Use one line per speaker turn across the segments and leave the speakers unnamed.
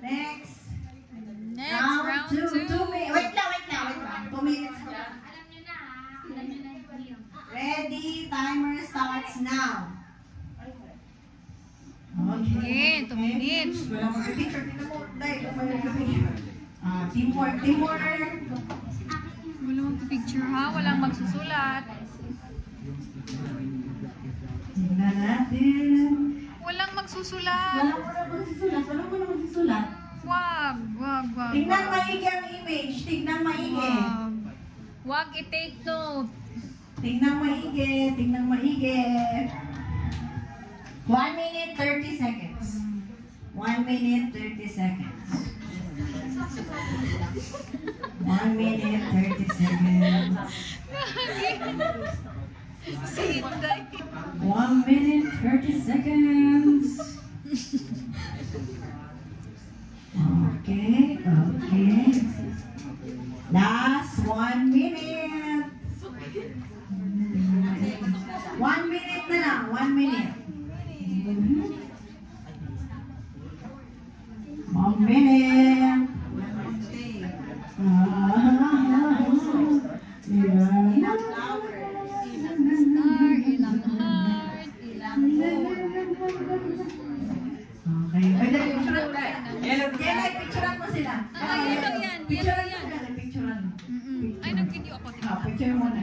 Next.
Next, round 2.
2 minutes. Wait lang. 2 minutes.
Alam nyo na, alam nyo na yung video.
Ready? Timer starts now.
Okay, 2 minutes.
Wala mo picture. Tingnan mo. Dahil kung may picture. Teamwork.
Walang picture ha, walang magsusulat.
Tingnan natin.
Walang magsusulat.
Wala mo na magsusulat.
Wag.
Tingnan maigi ang image. Tingnan maigi.
Wag i-take note.
Tingnan maigi. 1 minute 30 seconds. 1 minute 30 seconds. 1 minute 30 seconds.
Si Inday.
1 minute 30 seconds. Okay. Last 1 minute. 1 minute na lang. 1 minute. 1 minute.
Ilang heart, ilang
Okay. Picturean mo sila.
Yellow yan.
Picturean mo.
Ay, nag-video ako.
Picture mo na.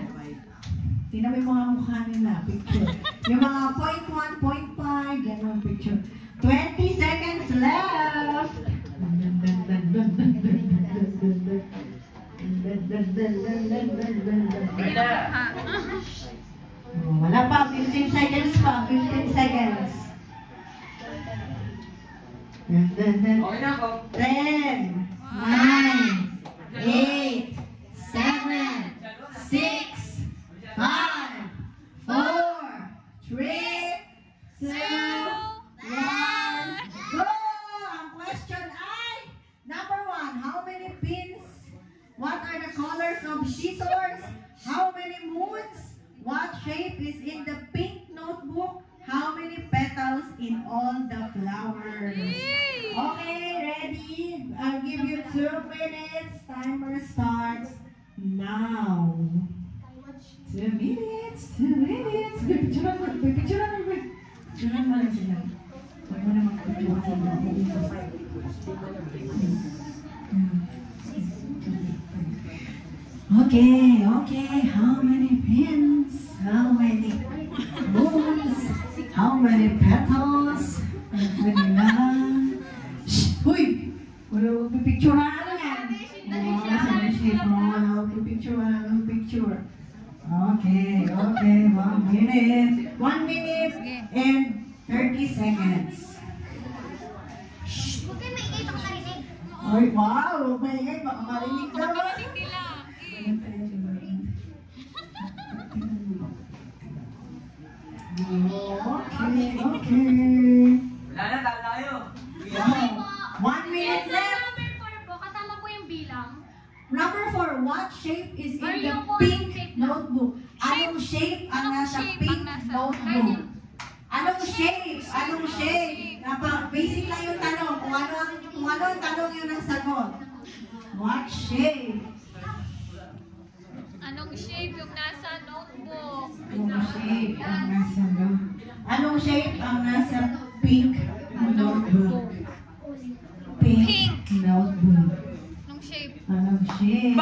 Tingnan mo yung mga mukha nila. Picture. Yung mga point 1, point 5. Ganun picture. 20 seconds left. Wala pa. 15 seconds pa. 15 seconds. 10, 9, 8, 7, 6, 5, 4, 3, 2, 1, go! Ang question ay, number 1, how many pins? What are the colors of scissors? How many moons? What shape is in the pink notebook? How many petals in all the flowers? Okay, ready? I'll give you 2 minutes. Timer starts now. 2 minutes. Picturean mo na sila. Huwag mo na mag-picturean sila. Okay. How many pins? How many moons? How many petals? Huy! Wala magpipicturean yan. Wala magpipicture. Okay. 1 minute. 1 minute and 30 seconds.
Huwag kayo maingay, baka marinig.
Ay, wow! Maingay, baka marinig na.
Makakarinig nila.
Okay.
Wala na, tayo.
1 minute left.
Number 4 po, kasama po yung bilang.
Number 4, what shape is in the
Ayoko,
pink
shape.
notebook? Anong shape ang nasa pink notebook? Anong shape? Basic lang yung tanong. Kung ano ang tanong yun ang sagot. What shape?
Anong shape yung nasa notebook?
Anong shape ang nasa pink notebook? Pink notebook.
Anong shape?
Anong shape?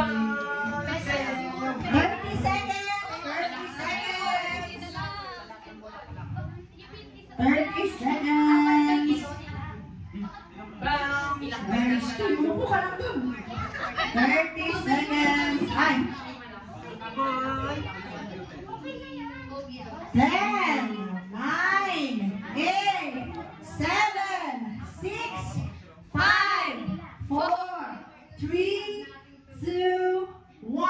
30 seconds! 30 seconds! Umupo ka lang dun. 30 seconds! Ay! 10, 9, 8, 7, 6, 5, 4, 3, 2, 1,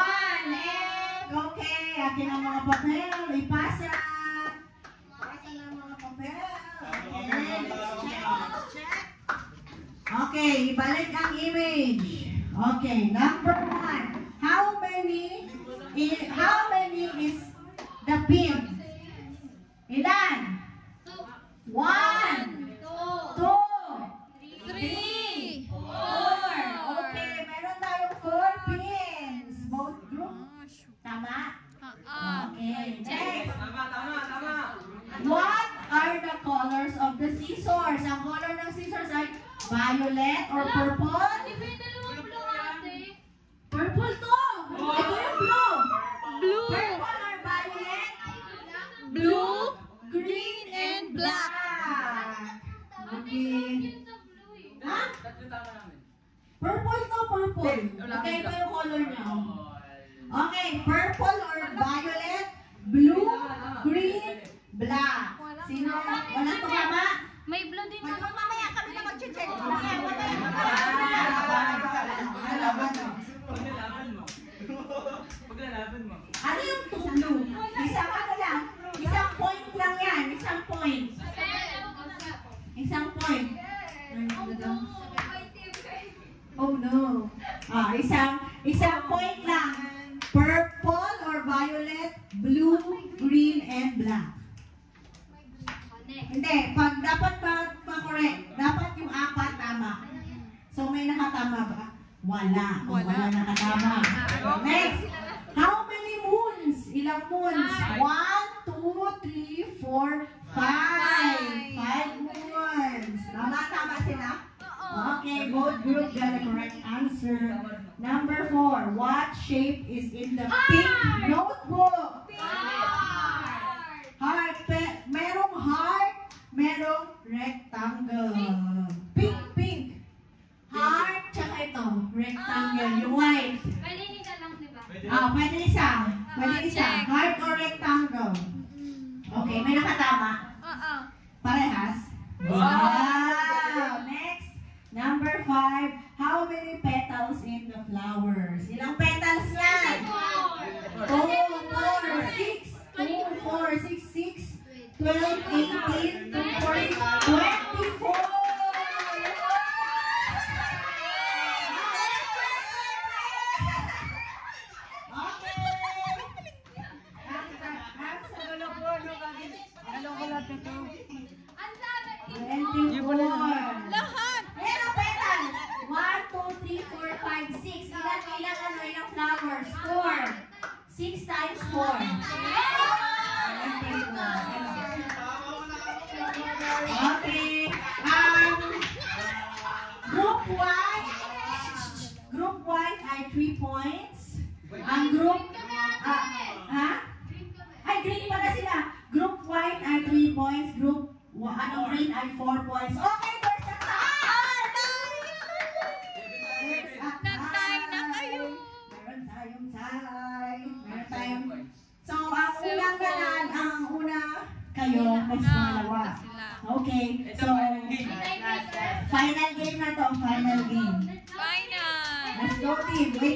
and okay, akin ang mga papel, ipasa. Pasa na ang mga papel. Let's check. Okay, ibalik ang image. Okay, number 1. How many is the pin? Ilan? 1, 2, 3, 4, 5, 6, 7, 8, 9, 10. Violet or purple?
Di ba yung dalawang blue ate?
Purple to! Ito yung blue.
Blue.
Purple or violet?
Blue.
Green and black. Okay.
Yun sa blue eh.
Ha?
Tatlo tama namin.
Purple to, purple. Okay, ito yung color niya. Okay, purple or violet, blue, green, black. Sino? Walang tumama?
May blue din na.
Mamaya kami na mag-check.
Paglalaban mo. Paglalaban mo.
Ano yung two blue? Isang ano lang. Isang point lang yan. Isang point. Isang point. Oh no. Isang point lang. Purple or violet, blue, green, and black. Hindi, pag dapat ma-correct, dapat yung apat tama. So may nakatama ba? Wala. Wala nakatama. Next. How many moons? Ilang moons? 1, 2, 3, 4, 5. 5 moons. Tama sila? Okay, both group got the correct answer. Number 4. What shape is in the pink notebook? Heart. Merong heart, merong rectangle. Pink. Heart, tsaka ito, rectangle. Yung white.
Pwede nila lang, di ba?
Pwede isa. Heart or rectangle. Okay, may nakatama.
Oo.
Parehas? Wow! Next, number 5. How many petals in the flowers? Ilang petals yan? 2, 4, 6. 2, 4, 6, 6, 12, 18, 24.
Ang sabi,
24.
Lahat.
Ilang petals? 1, 2, 3, 4, 5, 6. Ilang flowers? 4. 6 times 4. Okay. Group white ay 3 points. Ang group Ay, green pala sila. Group white ay 3 points. Group green ay 4 points. Okay, there's a tie!
Nag-tie na kayo.
Meron tayong tie. So, ang unang ganan, ang una kayo, mas pangalawa.
Sila.
Okay,
Ito
so,
final game.
final game na to, final game.
Final.
Let's go team. Wait